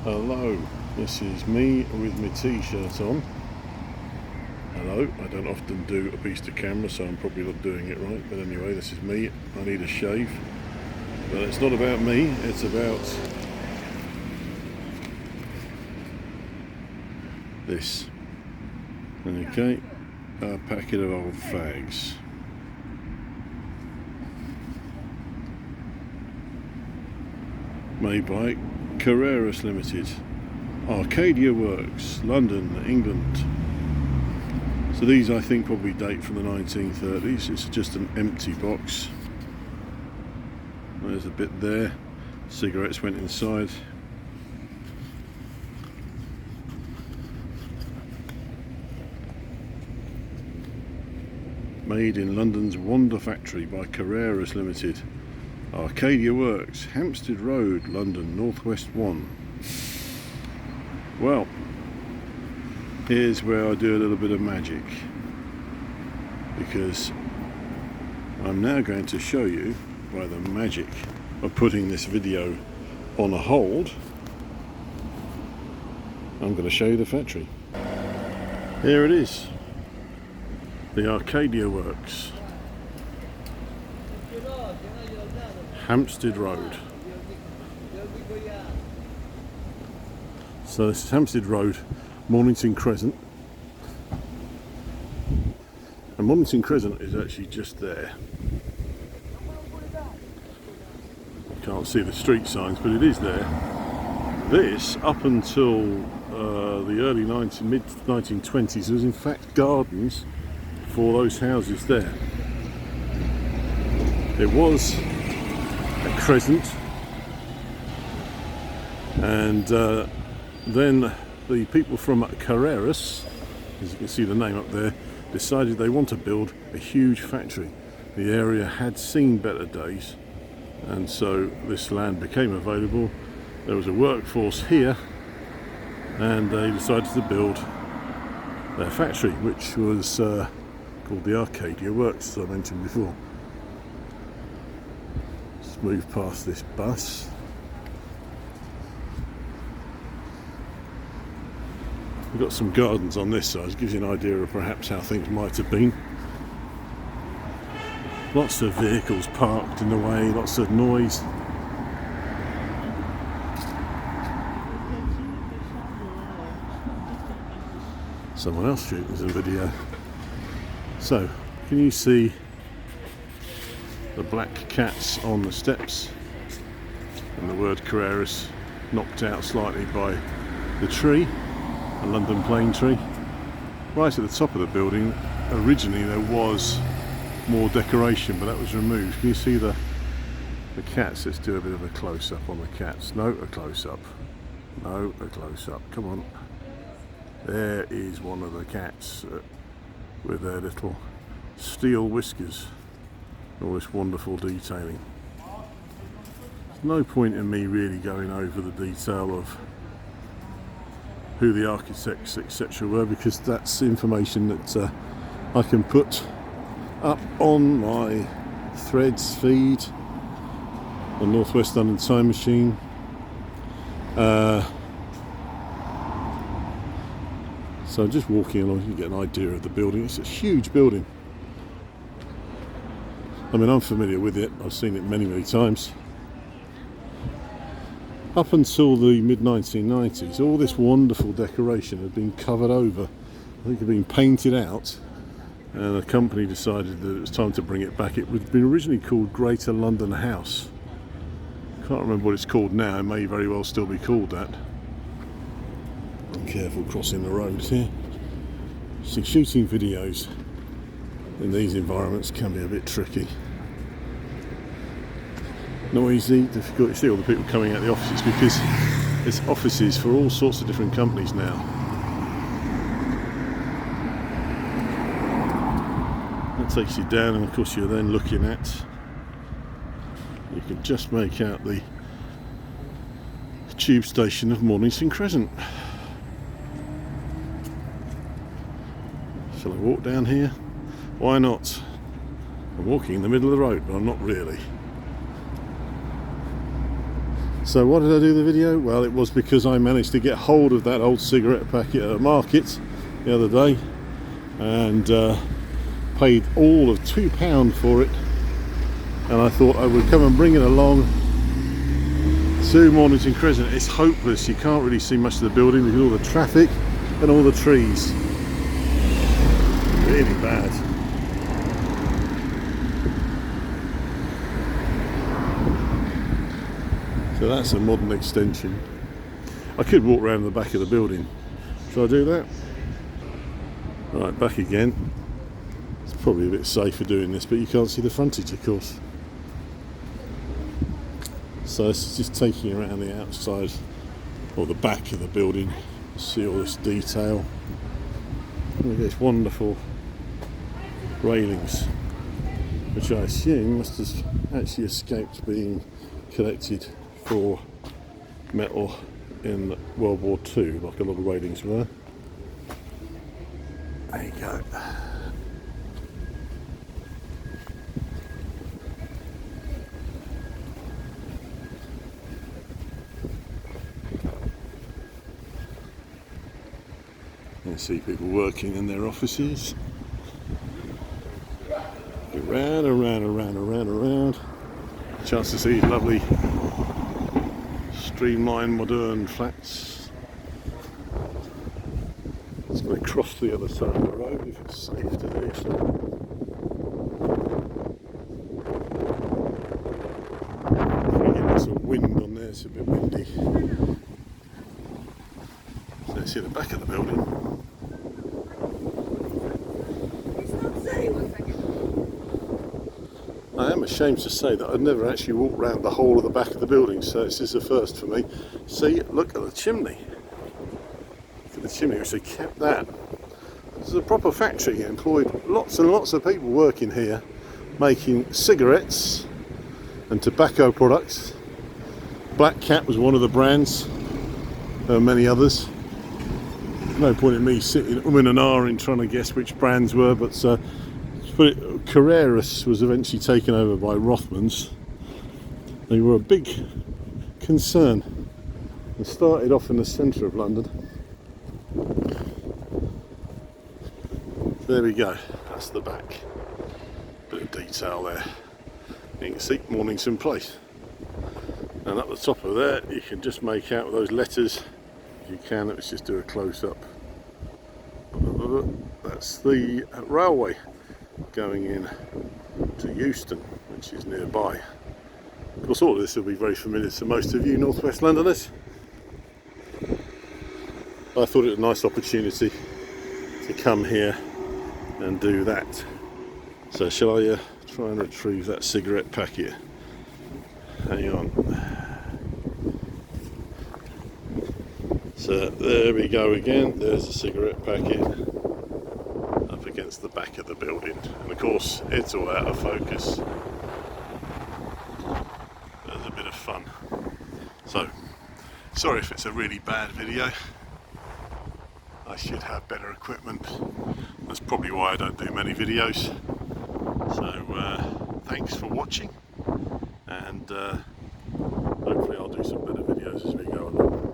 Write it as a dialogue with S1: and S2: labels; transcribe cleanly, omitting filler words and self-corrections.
S1: Hello, this is me with my t-shirt on. Hello, I don't often do a piece to camera, so I'm probably not doing it right, but anyway, this is me. I need a shave, but it's not about me, it's about this. Okay, a packet of old fags. Made by Carreras Limited, Arcadia Works, London, England. So these I think probably date from the 1930s. It's just an empty box. There's a bit there. Cigarettes went inside. Made in London's Wonder Factory by Carreras Limited. Arcadia Works, Hampstead Road, London, Northwest 1. Well, here's where I do a little bit of magic, because I'm now going to show you by the magic of putting this video on a hold. I'm going to show you the factory. Here it is, the Arcadia Works, Hampstead Road. So this is Hampstead Road, Mornington, Crescent. And Mornington Crescent is actually just there. You can't see the street signs, but it is there. This, up until the early mid-1920s, was in fact gardens for those houses there. It was a crescent, and then the people from Carreras, as you can see the name up there, decided they want to build a huge factory. The area had seen better days, and so this land became available. There was a workforce here, and they decided to build their factory, which was called the Arcadia Works, as I mentioned before. Let's move past this bus. We've got some gardens on this side, gives you an idea of perhaps how things might have been. Lots of vehicles parked in the way, lots of noise. Someone else shooting some video. So, can you see the black cats on the steps? And the word Carreras knocked out slightly by the tree. A London plane tree. Right at the top of the building, originally there was more decoration, but that was removed. Can you see the cats? Let's do a bit of a close-up on the cats. No, a close-up. No, a close-up. Come on. There is one of the cats with their little steel whiskers. All this wonderful detailing. There's no point in me really going over the detail of who the architects etc. were, because that's information that I can put up on my Threads feed on Northwest London Time Machine. So I'm just walking along, you can get an idea of the building. It's a huge building. I mean, I'm familiar with it, I've seen it many times. Up until the mid-1990s, all this wonderful decoration had been covered over. I think it had been painted out, and the company decided that it was time to bring it back. It had been originally called Greater London House. Can't remember what it's called now, it may very well still be called that. I'm careful crossing the roads here. See, shooting videos in these environments can be a bit tricky. Noisy, difficult. You see all the people coming out of the offices, because it's offices for all sorts of different companies now. That takes you down, and of course you're then looking at, you can just make out the tube station of Mornington Crescent. Shall I walk down here? Why not? I'm walking in the middle of the road, but I'm not really. So why did I do the video? Well, it was because I managed to get hold of that old cigarette packet at a market the other day and paid all of £2 for it, and I thought I would come and bring it along to Mornington Crescent. It's hopeless, you can't really see much of the building because of all the traffic and all the trees. Really bad. So that's a modern extension. I could walk around the back of the building. Shall I do that? Right, back again. It's probably a bit safer doing this, but you can't see the frontage, of course. So this is just taking you around the outside or the back of the building. See all this detail. Look at these wonderful railings, which I assume must have actually escaped being collected for metal in World War II, like a lot of railings were. There you go. You see people working in their offices. Around, around, around, around, around. Chance to see lovely streamlined modern flats. It's going to cross the other side of the road if it's safe to do so. If we get some wind on there, it's a bit windy. So you see the back of the building. I am ashamed to say that I've never actually walked around the whole of the back of the building, so this is a first for me. See, look at the chimney. Look at the chimney, which they kept that. This is a proper factory. It employed lots and lots of people working here, making cigarettes and tobacco products. Black Cat was one of the brands. There are many others. No point in me sitting in an hour in trying to guess which brands were, but Carreras was eventually taken over by Rothmans. They were a big concern and started off in the centre of London. There we go, that's the back. Bit of detail there. You can see Mornington Place. And up the top of there you can just make out those letters. If you can, let's just do a close up. That's the railway going in to Euston, which is nearby. Of course, all of this will be very familiar to most of you Northwest Londoners. I thought it was a nice opportunity to come here and do that. So shall I try and retrieve that cigarette packet? Hang on. So there we go again, there's a cigarette packet up against the back of the building, and of course it's all out of focus. There's a bit of fun. So sorry if it's a really bad video. I should have better equipment. That's probably why I don't do many videos. So thanks for watching, and hopefully I'll do some better videos as we go along.